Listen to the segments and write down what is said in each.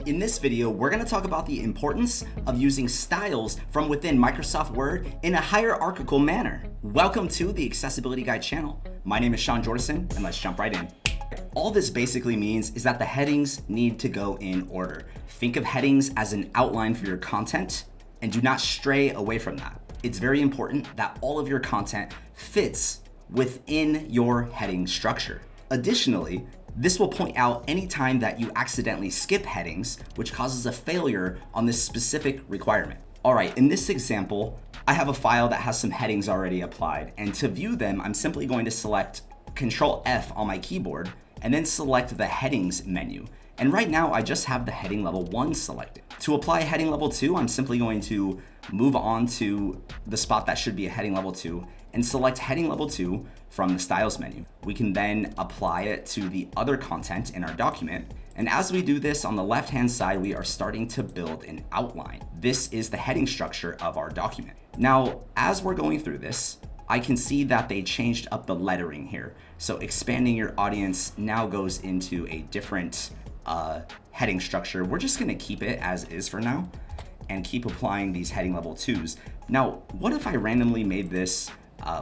In this video, we're going to talk about the importance of using styles from within Microsoft Word in a hierarchical manner. Welcome to the Accessibility Guide channel. My name is Sean Jordison, and let's jump right in. All this basically means is that the headings need to go in order. Think of headings as an outline for your content, and do not stray away from that. It's very important that all of your content fits within your heading structure. Additionally, this will point out any time that you accidentally skip headings, which causes a failure on this specific requirement. All right, in this example, I have a file that has some headings already applied, and to view them, I'm simply going to select Control F on my keyboard and then select the headings menu. And right now, I just have the heading level 1 selected. To apply heading level 2, I'm simply going to move on to the spot that should be a heading level 2 and select heading level 2 from the styles menu. We can then apply it to the other content in our document. And as we do this, on the left-hand side, we are starting to build an outline. This is the heading structure of our document. Now, as we're going through this, I can see that they changed up the lettering here. So expanding your audience now goes into a different heading structure. We're just gonna keep it as is for now and keep applying these heading level 2s. Now, what if I randomly made this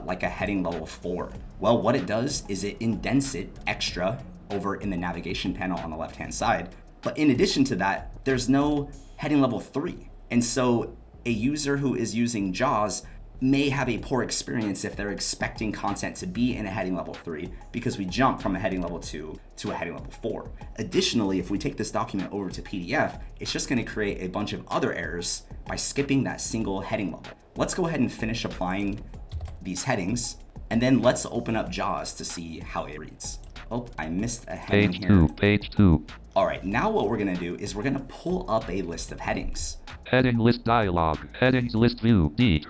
like a heading level 4? Well, what it does is it indents it extra over in the navigation panel on the left-hand side. But in addition to that, there's no heading level 3. And so a user who is using JAWS may have a poor experience if they're expecting content to be in a heading level 3 because we jump from a heading level 2 to a heading level 4. Additionally, if we take this document over to PDF, it's just going to create a bunch of other errors by skipping that single heading level. Let's go ahead and finish applying these headings, and then let's open up JAWS to see how it reads. Oh, I missed a heading here. Page 2. All right, now what we're going to do is we're going to pull up a list of headings. Heading list dialog. Headings list view. D.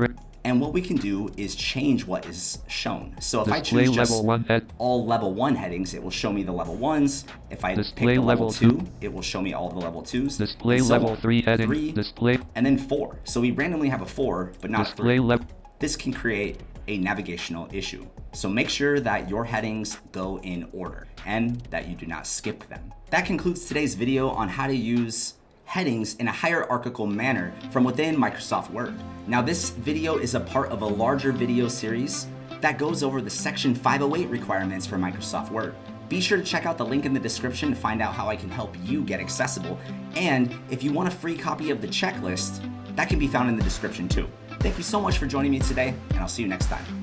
And what we can do is change what is shown. So if Display I choose just level 1 all level 1 headings, it will show me the level 1s. If I Display pick the level level 2, 2, it will show me all the level 2s. Display and so level on. 3 heading. 3, Display. and then 4. So we randomly have a 4, but not Display 3. level. This can create a navigational issue. So make sure that your headings go in order and that you do not skip them. That concludes today's video on how to use headings in a hierarchical manner from within Microsoft Word. Now, this video is a part of a larger video series that goes over the Section 508 requirements for Microsoft Word. Be sure to check out the link in the description to find out how I can help you get accessible. And if you want a free copy of the checklist, that can be found in the description too. Thank you so much for joining me today, and I'll see you next time.